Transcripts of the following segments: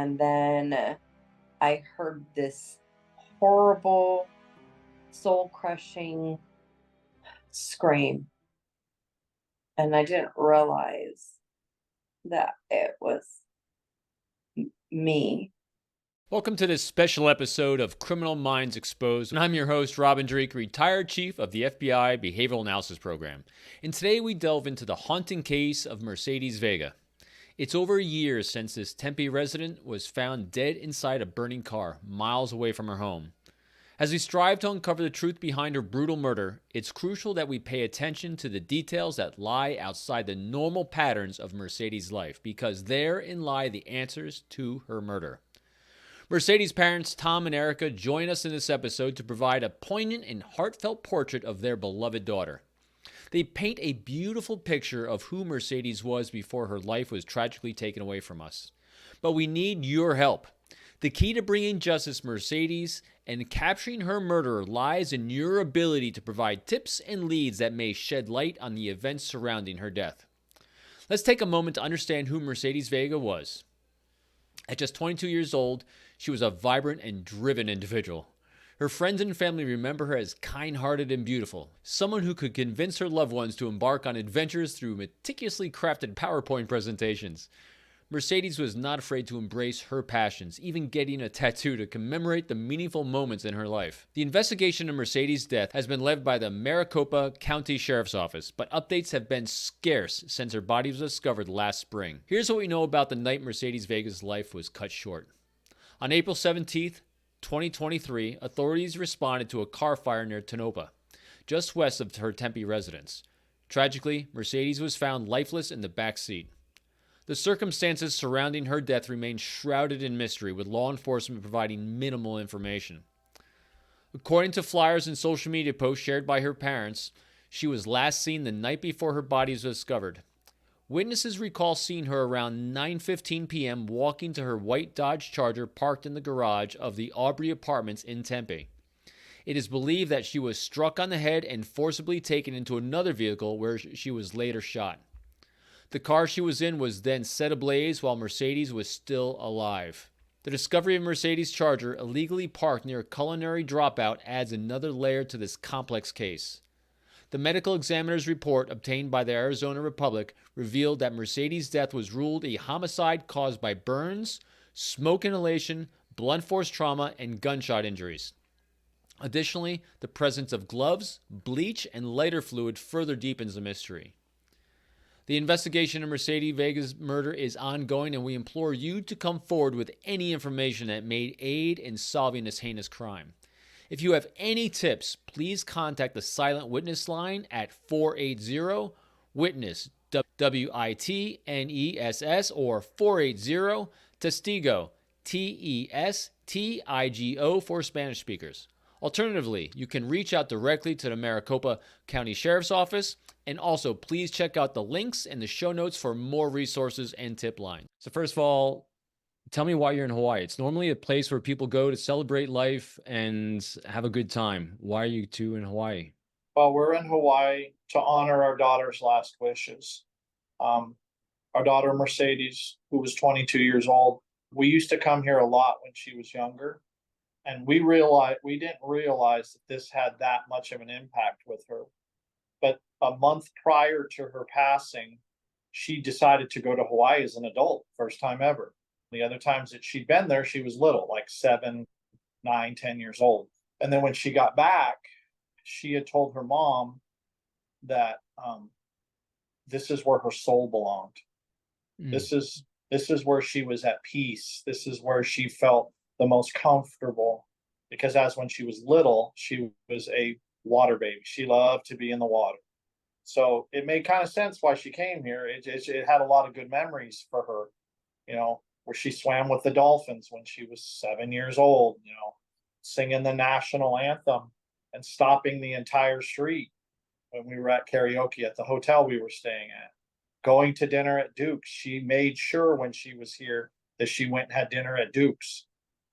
And then I heard this horrible, soul crushing scream. And I didn't realize that it was me. Welcome to this special episode of Criminal Minds Exposed, and I'm your host, Robin Dreeke, retired chief of the FBI Behavioral Analysis Program. And today we delve into the haunting case of Mercedes Vega. It's over a year since this Tempe resident was found dead inside a burning car, miles away from her home. As we strive to uncover the truth behind her brutal murder, it's crucial that we pay attention to the details that lie outside the normal patterns of Mercedes' life, because therein lie the answers to her murder. Mercedes' parents, Tom and Erica, join us in this episode to provide a poignant and heartfelt portrait of their beloved daughter. They paint a beautiful picture of who Mercedes was before her life was tragically taken away from us. But we need your help. The key to bringing justice to Mercedes and capturing her murderer lies in your ability to provide tips and leads that may shed light on the events surrounding her death. Let's take a moment to understand who Mercedes Vega was. At just 22 years old, she was a vibrant and driven individual. Her friends and family remember her as kind-hearted and beautiful, someone who could convince her loved ones to embark on adventures through meticulously crafted PowerPoint presentations. Mercedes was not afraid to embrace her passions, even getting a tattoo to commemorate the meaningful moments in her life. The investigation of Mercedes' death has been led by the Maricopa County Sheriff's Office, but updates have been scarce since her body was discovered last spring. Here's what we know about the night Mercedes Vega's life was cut short. On April 17th, 2023, authorities responded to a car fire near Tempe, just west of her Tempe residence. Tragically, Mercedes was found lifeless in the back seat. The circumstances surrounding her death remain shrouded in mystery, with law enforcement providing minimal information. According to flyers and social media posts shared by her parents, she was last seen the night before her body was discovered. Witnesses recall seeing her around 9:15 p.m. walking to her white Dodge Charger parked in the garage of the Aubrey Apartments in Tempe. It is believed that she was struck on the head and forcibly taken into another vehicle where she was later shot. The car she was in was then set ablaze while Mercedes was still alive. The discovery of Mercedes' Charger illegally parked near a culinary dropout adds another layer to this complex case. The medical examiner's report obtained by the Arizona Republic revealed that Mercedes' death was ruled a homicide caused by burns, smoke inhalation, blunt force trauma, and gunshot injuries. Additionally, the presence of gloves, bleach, and lighter fluid further deepens the mystery. The investigation of Mercedes Vega's murder is ongoing, and we implore you to come forward with any information that may aid in solving this heinous crime. If you have any tips, please contact the Silent Witness line at 480-WITNESS, WITNESS, or 480-TESTIGO, TESTIGO for Spanish speakers. Alternatively, you can reach out directly to the Maricopa County Sheriff's Office, and also please check out the links in the show notes for more resources and tip lines. So first of all, tell me why you're in Hawaii. It's normally a place where people go to celebrate life and have a good time. Why are you two in Hawaii? Well, we're in Hawaii to honor our daughter's last wishes. Our daughter Mercedes, who was 22 years old, we used to come here a lot when she was younger. And we didn't realize that this had that much of an impact with her. But a month prior to her passing, she decided to go to Hawaii as an adult, first time ever. The other times that she'd been there, she was little, like 7, 9, 10 years old. And then when she got back, she had told her mom that this is where her soul belonged. This is where she was at peace. This is where she felt the most comfortable, because as when she was little, she was a water baby. She loved to be in the water. So it made kind of sense why she came here. It had a lot of good memories for her, where she swam with the dolphins when she was 7 years old, singing the national anthem and stopping the entire street when we were at karaoke at the hotel we were staying at. Going to dinner at Duke's. She made sure when she was here that she went and had dinner at Duke's.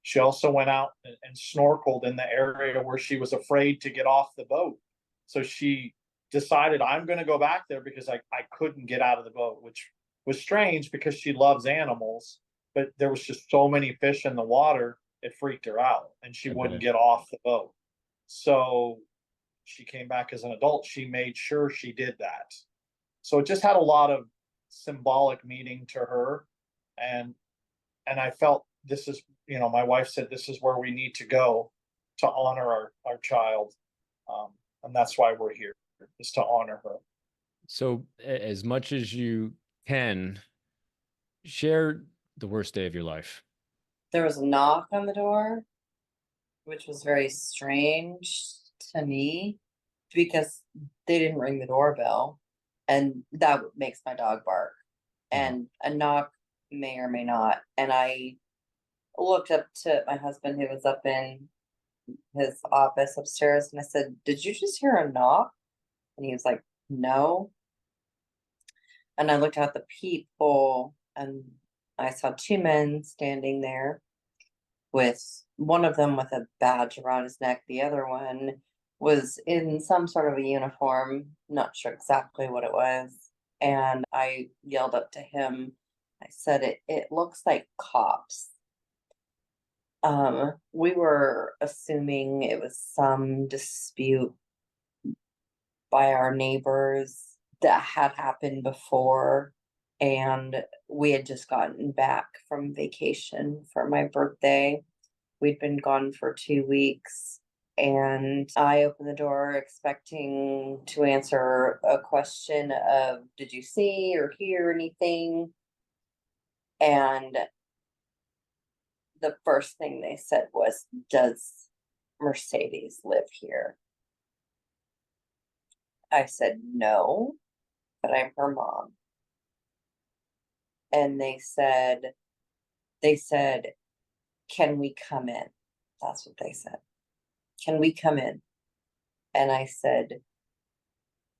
She also went out and snorkeled in the area where she was afraid to get off the boat. So she decided, I'm going to go back there because I couldn't get out of the boat, which was strange because she loves animals. but there was just so many fish in the water, it freaked her out and she I wouldn't bet. get off the boat. So she came back as an adult. She made sure she did that. So it just had a lot of symbolic meaning to her. And I felt this is, my wife said this is where we need to go to honor our child. And that's why we're here, is to honor her. So, as much as you can, share the worst day of your life. There was a knock on the door, which was very strange to me because they didn't ring the doorbell, and that makes my dog bark. Uh, And a knock may or may not. And I looked up to my husband who was up in his office upstairs and I said, "Did you just hear a knock?" And he was like, "No." And I looked out the peephole and I saw two men standing there, with one of them with a badge around his neck. The other one was in some sort of a uniform, not sure exactly what it was. And I yelled up to him, I said, it looks like cops. We were assuming it was some dispute by our neighbors that had happened before. And we had just gotten back from vacation for my birthday. We'd been gone for 2 weeks. And I opened the door expecting to answer a question of, did you see or hear anything? And the first thing they said was, does Mercedes live here? I said, no, but I'm her mom. And they said, can we come in? That's what they said. Can we come in? And I said,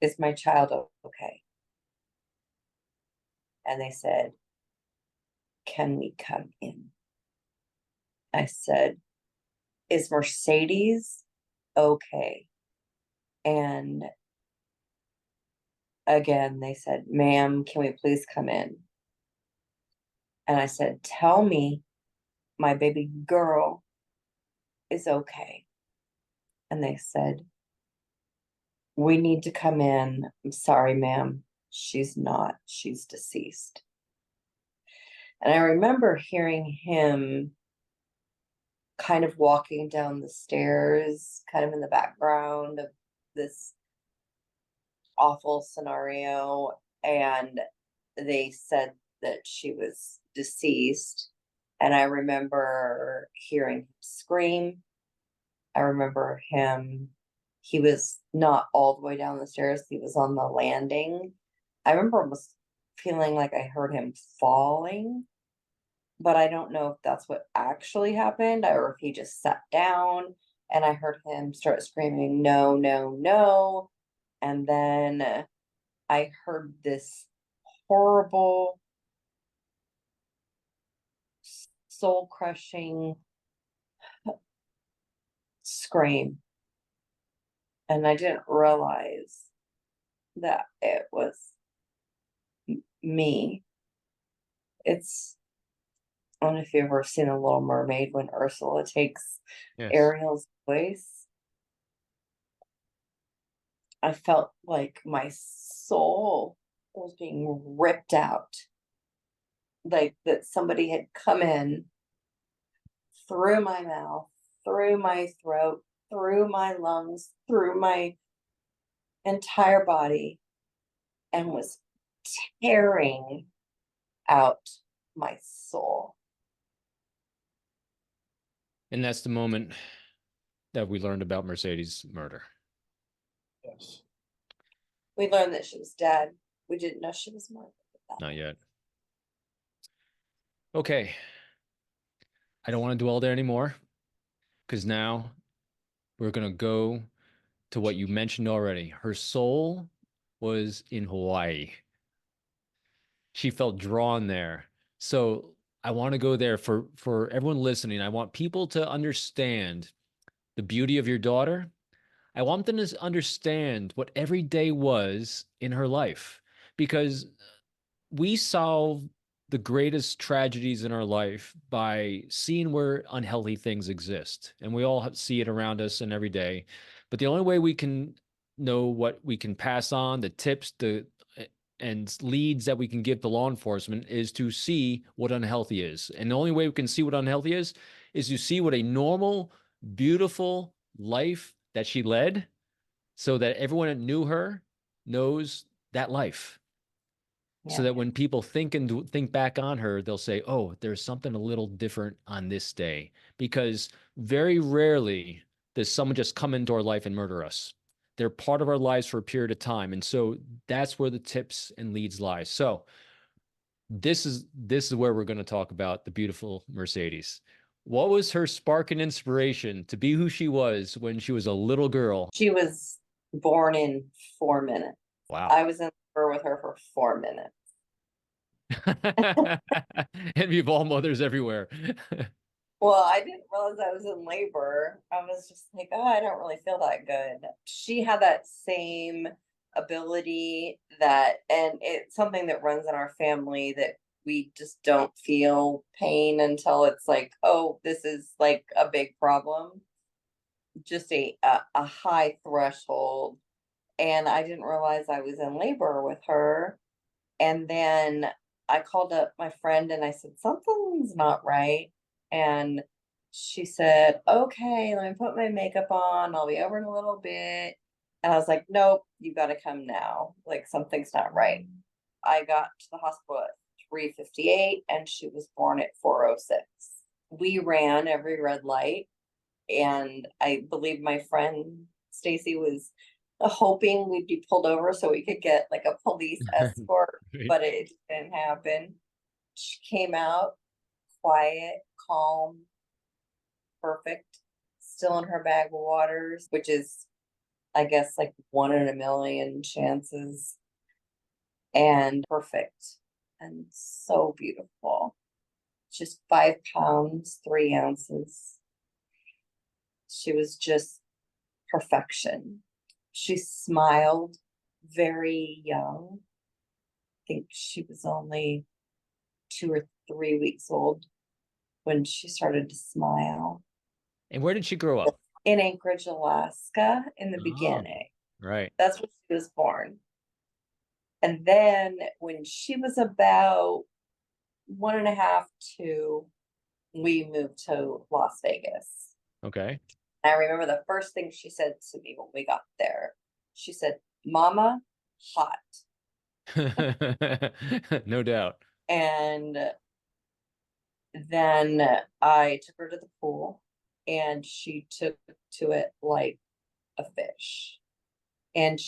is my child okay? And they said, can we come in? I said, is Mercedes okay? And again, they said, ma'am, can we please come in? And I said, tell me my baby girl is okay. And they said, we need to come in. I'm sorry, ma'am. She's not. She's deceased. And I remember hearing him kind of walking down the stairs, kind of in the background of this awful scenario. And they said that she was deceased. And I remember hearing him scream. I remember he was not all the way down the stairs, he was on the landing. I remember almost feeling like I heard him falling, but I don't know if that's what actually happened or if he just sat down and I heard him start screaming, no, no, no. And then I heard this horrible, soul crushing scream. And I didn't realize that it was me. I don't know if you've ever seen a Little Mermaid when Ursula takes yes. Ariel's voice. I felt like my soul was being ripped out, like that somebody had come in through my mouth, through my throat, through my lungs, through my entire body, and was tearing out my soul. And that's the moment that we learned about Mercedes' murder. Yes. We learned that she was dead. We didn't know she was murdered. Not yet. Okay. I don't want to dwell there anymore because now we're going to go to what you mentioned already. Her soul was in Hawaii. She felt drawn there. So I want to go there for everyone listening. I want people to understand the beauty of your daughter. I want them to understand what every day was in her life because we solve the greatest tragedies in our life by seeing where unhealthy things exist. And we all see it around us and every day. But the only way we can know what we can pass on, the tips, and leads that we can give to law enforcement is to see what unhealthy is. And the only way we can see what unhealthy is to see what a normal, beautiful life that she led, so that everyone that knew her knows that life. So Yeah. that when people think back on her, they'll say, oh, there's something a little different on this day. Because very rarely does someone just come into our life and murder us. They're part of our lives for a period of time. And so that's where the tips and leads lie. So this is where we're going to talk about the beautiful Mercedes. What was her spark and inspiration to be who she was when she was a little girl? She was born in 4 minutes. Wow. I was in labor with her for 4 minutes. Envy of all mothers everywhere. Well, I didn't realize I was in labor. I was just like, oh, I don't really feel that good. She had that same ability and it's something that runs in our family, that we just don't feel pain until it's like, oh, this is like a big problem. Just a high threshold. And I didn't realize I was in labor with her. And then I called up my friend and I said, something's not right. And she said, okay, let me put my makeup on. I'll be over in a little bit. And I was like, nope, you got to come now. Like, something's not right. I got to the hospital at 3:58 and she was born at 4:06. We ran every red light. And I believe my friend Stacy was hoping we'd be pulled over so we could get like a police escort, Right. but it didn't happen. She came out quiet, calm, perfect, still in her bag of waters, which is, I guess, like 1 in a million chances, and perfect and so beautiful. Just 5 pounds, 3 ounces. She was just perfection. She smiled, very young. I think she was only 2 or 3 weeks old when she started to smile. And where did she grow up? In Anchorage, Alaska, in the Oh, beginning. right. That's where she was born. And then when she was about 1.5, 2, we moved to Las Vegas. Okay. I remember the first thing she said to me when we got there. She said, Mama, hot. No doubt. And then I took her to the pool and she took to it like a fish. And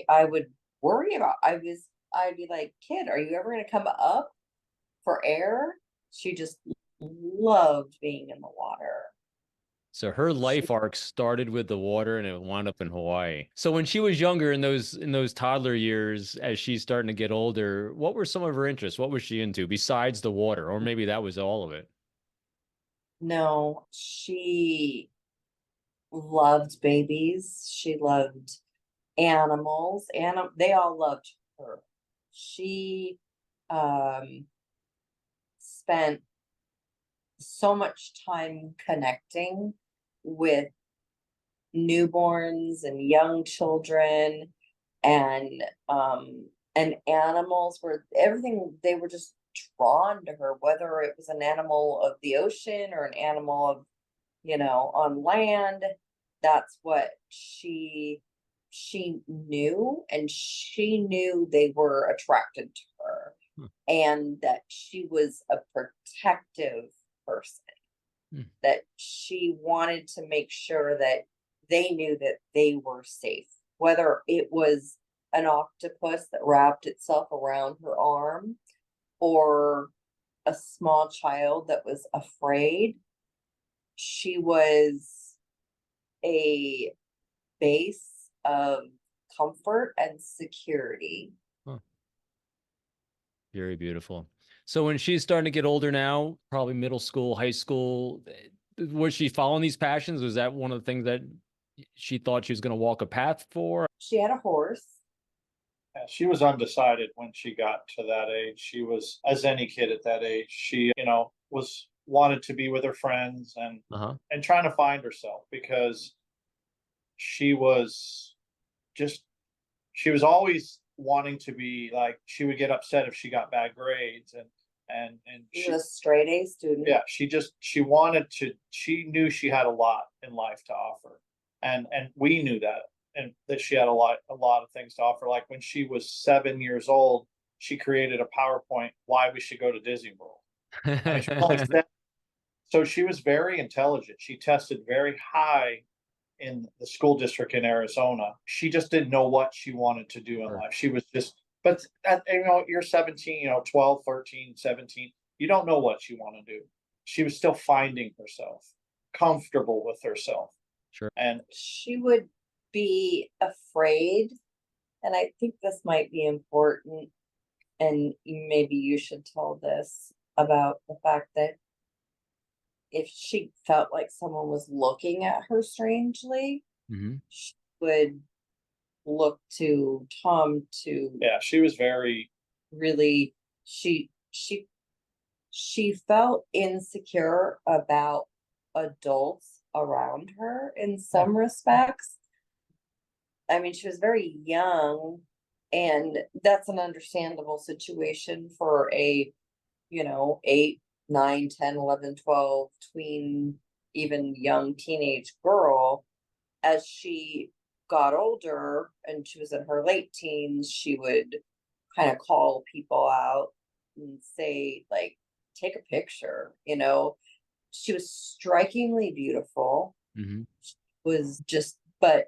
I would worry about, I'd be like, kid, are you ever going to come up for air? She just loved being in the water. So her life arc started with the water and it wound up in Hawaii. So when she was younger in those toddler years, as she's starting to get older, what were some of her interests? What was she into besides the water? Or maybe that was all of it. No, she loved babies. She loved animals, and they all loved her. She spent so much time connecting with newborns and young children, and animals, were everything. They were just drawn to her, whether it was an animal of the ocean or an animal of, on land. That's what she knew, and she knew they were attracted to her. Hmm. And that she was a protective person. Hmm. That she wanted to make sure that they knew that they were safe, whether it was an octopus that wrapped itself around her arm or a small child that was afraid. She was a base of comfort and security. Huh. Very beautiful. So when she's starting to get older now, probably middle school, high school, was she following these passions? Was that one of the things that she thought she was going to walk a path for? She had a horse, She was undecided when she got to that age. She was, as any kid at that age, she, was wanted to be with her friends Uh-huh. and trying to find herself because she was just she was always wanting to be like she would get upset if she got bad grades and He she was a straight A student. yeah she wanted to she knew she had a lot in life to offer and we knew that and that she had a lot of things to offer. Like when she was 7 years old, she created a PowerPoint why we should go to Disney World. I mean, she was only seven, so she was very intelligent. She tested very high in the school district in Arizona. She just didn't know what she wanted to do in Sure. life. She was just, but you're 17, 12, 13, 17. You don't know what you want to do. She was still finding herself, comfortable with herself. Sure. And She would be afraid, and I think this might be important, and maybe you should tell this about the fact that if she felt like someone was looking at her strangely, Hmm. she would look to Tom to yeah, she was very, really she felt insecure about adults around her in some respects. I mean, she was very young, and that's an understandable situation for a, 8, 9, 10, 11, 12 tween, even young teenage girl. As she got older and she was in her late teens, she would kind of call people out and say, like, take a picture. She was strikingly beautiful, Hmm. was just, but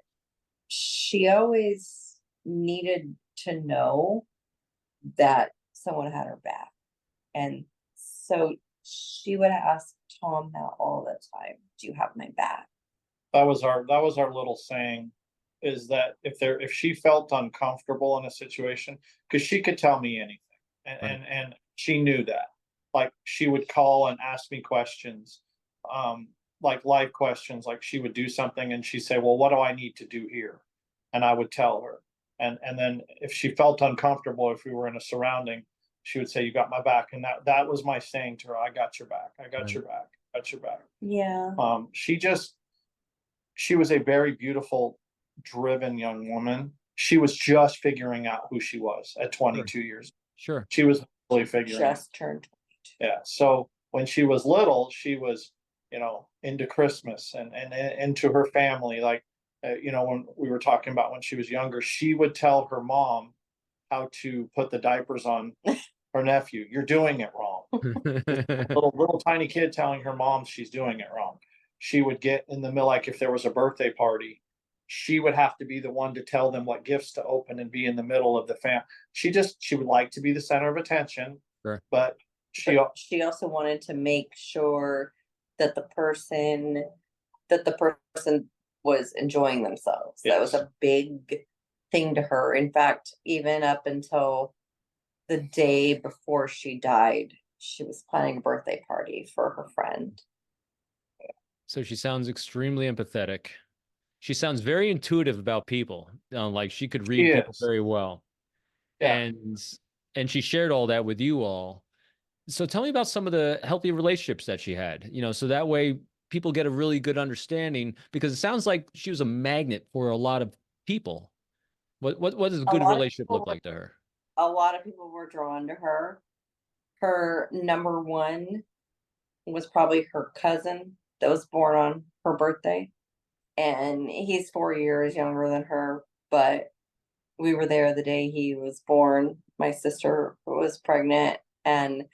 she always needed to know that someone had her back. And so she would ask Tom that all the time, do you have my back? that was our little saying, is that if she felt uncomfortable in a situation, because she could tell me anything, and, Right. and she knew that. Like she would call and ask me questions, like life questions. Like she would do something and she'd say, well, what do I need to do here? And I would tell her. And then if she felt uncomfortable, if we were in a surrounding, she would say, you got my back. And that was my saying to her, I got your back. I got Right. your back. I got your back. Yeah. She was a very beautiful, driven young woman. She was just figuring out who she was at Sure. 22 years. Sure. She was really figuring it. Just turned 22. Yeah. So when she was little, she was, into Christmas and into her family. Like, when we were talking about when she was younger, she would tell her mom how to put the diapers on her nephew. You're doing it wrong. Little tiny kid telling her mom she's doing it wrong. She would get in the middle, like if there was a birthday party, she would have to be the one to tell them what gifts to open and be in the middle of the fam. She would like to be the center of attention, Sure. but But she also wanted to make sure that the person was enjoying themselves. That was Yes. a big thing to her. In fact, even up until the day before she died, she was planning a birthday party for her friend. So she sounds extremely empathetic. She sounds very intuitive about people. Like she could She read people is. very well. Yeah. And she shared all that with you all. So tell me about some of the healthy relationships that she had, so that way people get a really good understanding, because it sounds like she was a magnet for a lot of people. What does a A good lot of relationship people look like to her? a lot of people were drawn to her. Her number one was probably her cousin that was born on her birthday. And he's 4 years younger than her, but we were there the day he was born. My sister was pregnant, and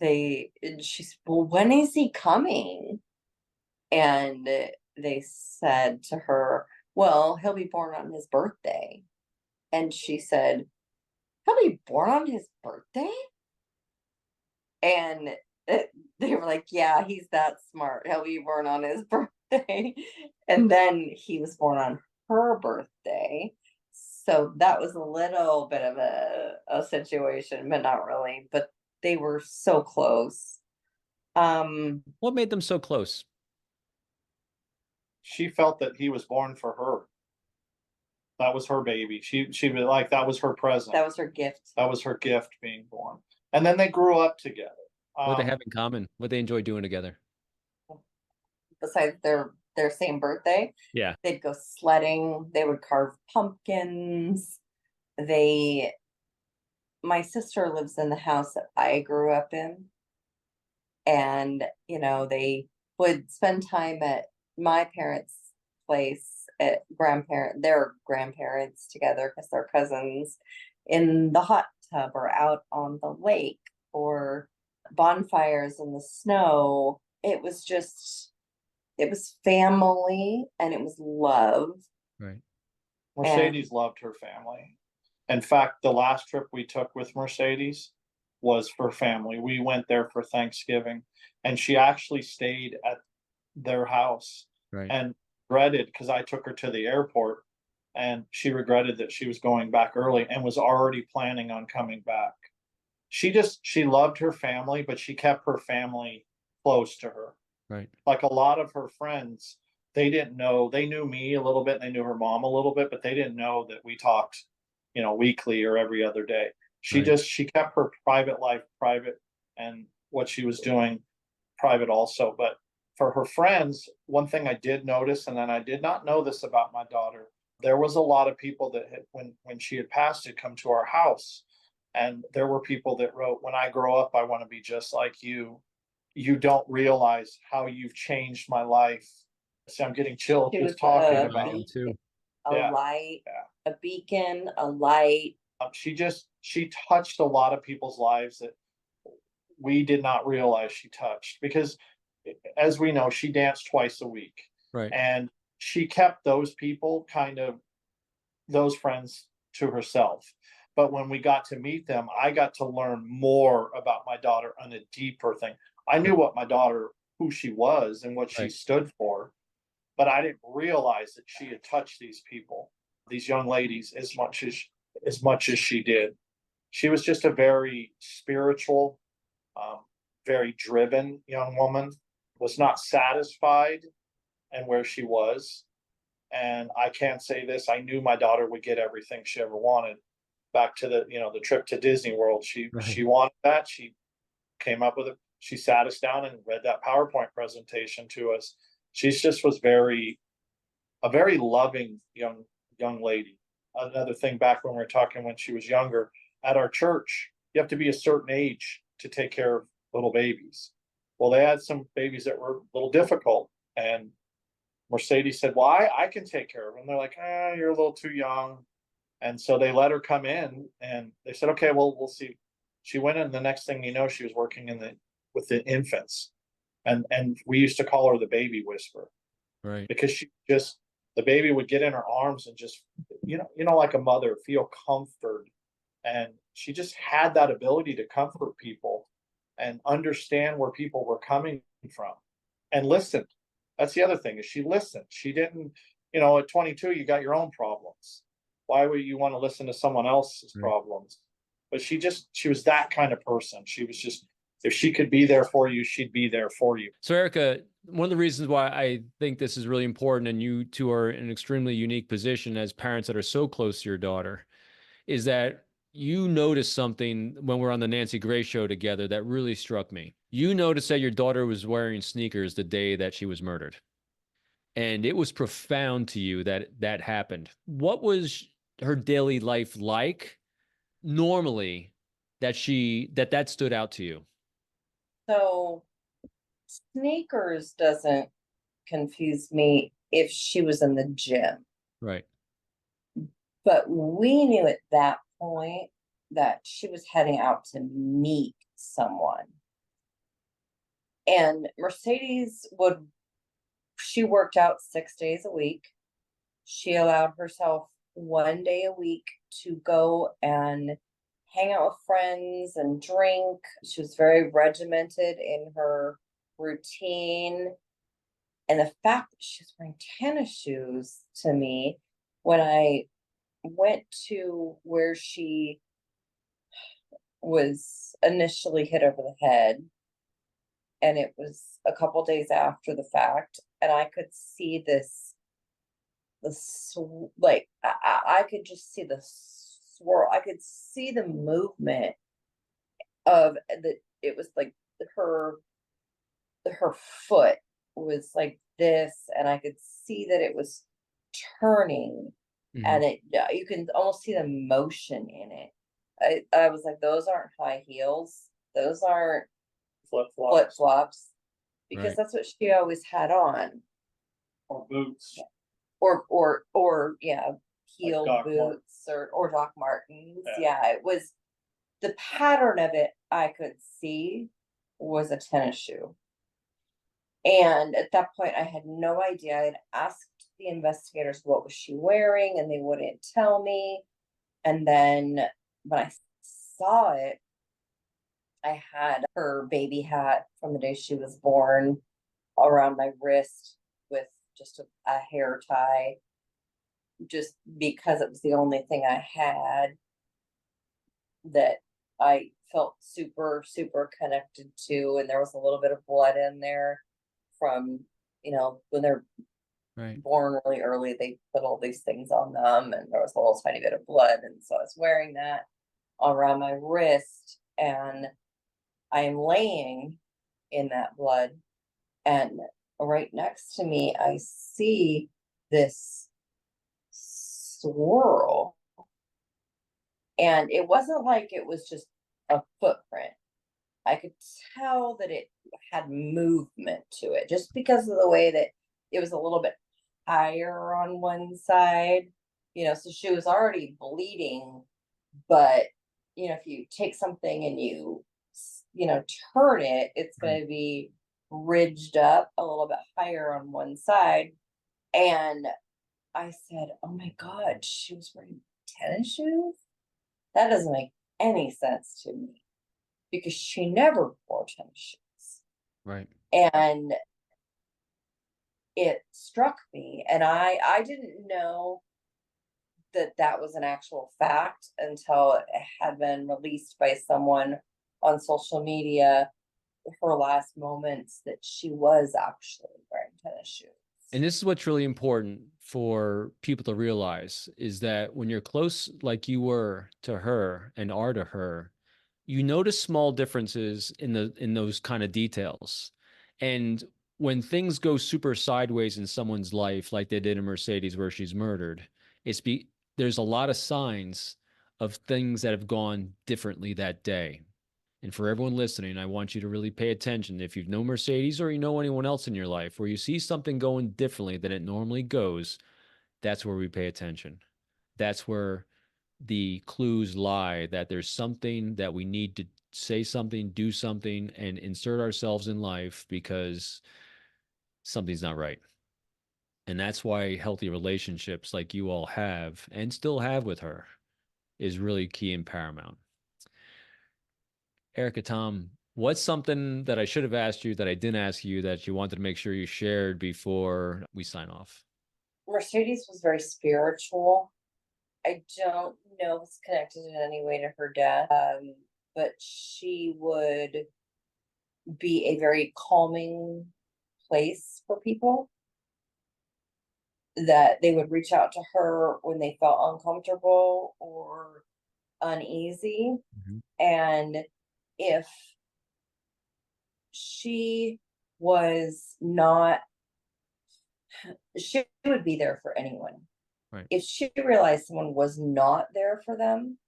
she said, well, when is he coming? And they said to her, well, he'll be born on his birthday. And she said, he'll be born on his birthday? And they were like, yeah, he's that smart. He'll be born on his birthday. And then he was born on her birthday. So that was a little bit of a situation, but not really. But they were so close. What made them so close? She felt that he was born for her. That was her baby. She was like, that was her present. That was her gift. That was her gift being born. And then they grew up together. What they have in common, what they enjoy doing together. Besides their same birthday, Yeah. they'd go sledding. They would carve pumpkins. My sister lives in the house that I grew up in. And, they would spend time at my parents' place, at their grandparents together because they're cousins, in the hot tub or out on the lake, or bonfires in the snow. It was family and it was love. Right. Mercedes loved her family. In fact, the last trip we took with Mercedes was for family. We went there for Thanksgiving, and she actually stayed at their house. Right. And regretted, because I took her to the airport, and she regretted that she was going back early and was already planning on coming back. She loved her family, but she kept her family close to her. Right. Like a lot of her friends, they knew me a little bit, and they knew her mom a little bit, but they didn't know that we talked, weekly or every other day. Right. She kept her private life private, and what she was doing private also. But for her friends, one thing I did notice, and then I did not know this about my daughter, there was a lot of people that had, when she had passed, had come to our house. And there were people that wrote, "When I grow up, I want to be just like you. You don't realize how you've changed my life." See, I'm getting chilled She was just talking a about it. Me too. Yeah. light, Yeah. a beacon, a light. She touched a lot of people's lives that we did not realize she touched, because as we know, she danced twice a week. Right. And she kept those people, those friends, to herself. But when we got to meet them, I got to learn more about my daughter on a deeper thing. I knew what my daughter, who she was and what she Right. stood for, but I didn't realize that she had touched these people, these young ladies, as much as she did. She was just a very spiritual, um, very driven young woman, was not satisfied and where she was. And I can't say this, I knew my daughter would get everything she ever wanted. Back to the trip to Disney World. She wanted that. She came up with it. She sat us down and read that PowerPoint presentation to us. She just was a very loving young lady. Another thing, back when we were talking, when she was younger, at our church, you have to be a certain age to take care of little babies. Well, they had some babies that were a little difficult, and Mercedes said, "Well, I can take care of them." They're like, "You're a little too young." And so they let her come in, and they said, "Okay, well, we'll see." She went in, the next thing you know, she was working with the infants. And we used to call her the baby whisperer, Right. because the baby would get in her arms and just, like a mother, feel comfort. And she just had that ability to comfort people and understand where people were coming from and listened. That's the other thing, is she listened. She didn't, at 22, you got your own problems. Why would you want to listen to someone else's problems? But she was that kind of person. She was just, if she could be there for you, she'd be there for you. So, Erica, one of the reasons why I think this is really important, and you two are in an extremely unique position as parents that are so close to your daughter, is that you noticed something when we're on the Nancy Grace show together that really struck me. You noticed that your daughter was wearing sneakers the day that she was murdered. And it was profound to you that that happened. What was her daily life like normally that that stood out to you? So sneakers doesn't confuse me if she was in the gym. Right. But we knew at that point that she was heading out to meet someone. And she worked out 6 days a week. She allowed herself 1 day a week to go and hang out with friends and drink. She was very regimented in her routine. And the fact that she was wearing tennis shoes, to me, when I went to where she was initially hit over the head, and it was a couple days after the fact, and I could see this like I could just see the swirl. I could see the movement of it was like her her foot was like this, and I could see that it was turning, Mhm. and you can almost see the motion in it. I was like, those aren't high heels. Those aren't Flip flip flops flops, because Right. that's what she always had on. or boots. Or yeah, Like heel Doc Martens. boots or Doc Martens. Yeah. Yeah, it was the pattern of it I could see was a tennis shoe. And at that point I had no idea. I'd asked the investigators what was she wearing, and they wouldn't tell me. And then when I saw it, I had her baby hat from the day she was born around my wrist with just a hair tie, just because it was the only thing I had that I felt super, super connected to. And there was a little bit of blood in there from, when they're Right. born really early, they put all these things on them, and there was a little tiny bit of blood. And so I was wearing that around my wrist, and I'm laying in that blood. And right next to me, I see this swirl. And it wasn't like it was just a footprint. I could tell that it had movement to it just because of the way that it was a little bit higher on one side. So she was already bleeding, but if you take something and turn it, it's Right. going to be ridged up a little bit higher on one side. And I said, oh my God, she was wearing tennis shoes? That doesn't make any sense to me, because she never wore tennis shoes. Right. And it struck me, and I didn't know that that was an actual fact until it had been released by someone on social media, her last moments, that she was actually wearing tennis shoes. And this is what's really important for people to realize is that when you're close like you were to her and are to her, you notice small differences in those kind of details. And when things go super sideways in someone's life, like they did in Mercedes where she's murdered, there's a lot of signs of things that have gone differently that day. And for everyone listening, I want you to really pay attention. If you know Mercedes or you know anyone else in your life where you see something going differently than it normally goes, that's where we pay attention. That's where the clues lie, that there's something that we need to say something, do something, and insert ourselves in life because something's not right. And that's why healthy relationships like you all have and still have with her is really key and paramount. Erica, Tom, what's something that I should have asked you that I didn't ask you that you wanted to make sure you shared before we sign off? Mercedes was very spiritual. I don't know if it's connected in any way to her death, but she would be a very calming place for people, that they would reach out to her when they felt uncomfortable or uneasy. Mhm. And if she was not, she would be there for anyone. Right. If she realized someone was not there for them,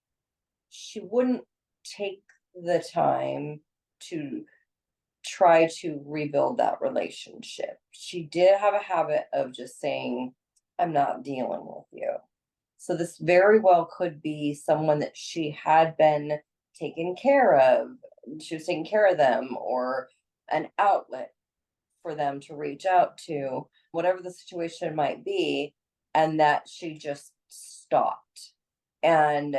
she wouldn't take the time to try to rebuild that relationship. She did have a habit of just saying, I'm not dealing with you. So this very well could be someone that she had been taken care of. She was taking care of them, or an outlet for them to reach out to, whatever the situation might be, and that she just stopped. And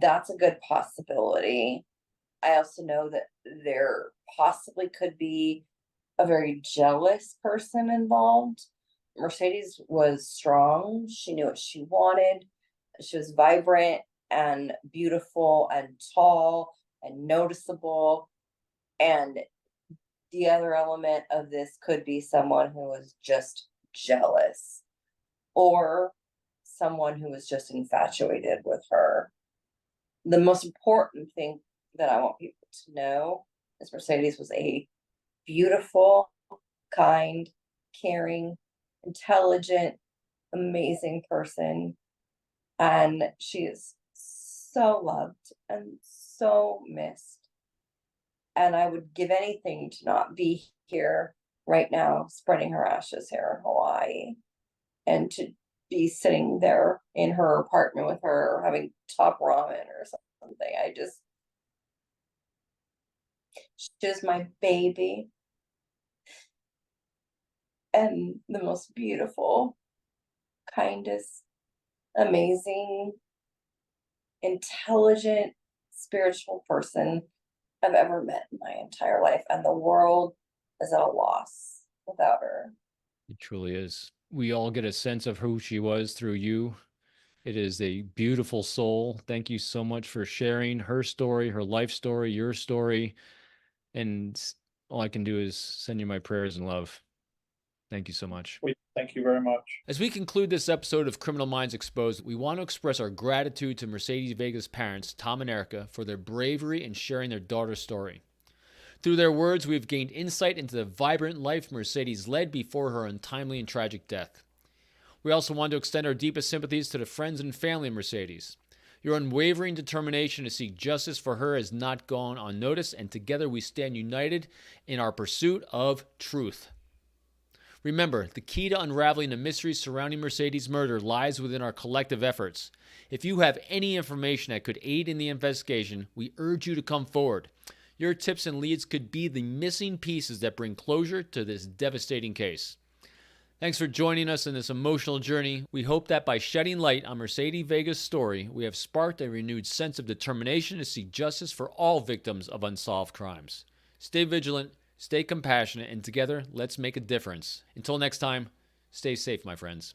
that's a good possibility. I also know that there possibly could be a very jealous person involved. Mercedes was strong. She knew what she wanted. She was vibrant and beautiful and tall and noticeable. And the other element of this could be someone who was just jealous. or someone who was just infatuated with her. The most important thing that I want people to know is Mercedes was a beautiful, kind, caring, intelligent, amazing person. And she is so loved and so missed. And I would give anything to not be here right now, spreading her ashes here in Hawaii, and to be sitting there in her apartment with her, having top ramen or something. She's my baby and the most beautiful, kindest, amazing, intelligent, spiritual person I've ever met in my entire life. And the world is at a loss without her. It truly is. We all get a sense of who she was through you. It is a beautiful soul. Thank you so much for sharing her story, her life story, your story. And all I can do is send you my prayers and love. Thank you so much. Thank you very much. As we conclude this episode of Criminal Minds Exposed, we want to express our gratitude to Mercedes Vega's parents, Tom and Erica, for their bravery in sharing their daughter's story. Through their words, we have gained insight into the vibrant life Mercedes led before her untimely and tragic death. We also want to extend our deepest sympathies to the friends and family of Mercedes. Your unwavering determination to seek justice for her has not gone unnoticed, and together we stand united in our pursuit of truth. Remember, the key to unraveling the mysteries surrounding Mercedes' murder lies within our collective efforts. If you have any information that could aid in the investigation, we urge you to come forward. Your tips and leads could be the missing pieces that bring closure to this devastating case. Thanks for joining us in this emotional journey. We hope that by shedding light on Mercedes Vega's story, we have sparked a renewed sense of determination to seek justice for all victims of unsolved crimes. Stay vigilant, stay compassionate, and together, let's make a difference. Until next time, stay safe, my friends.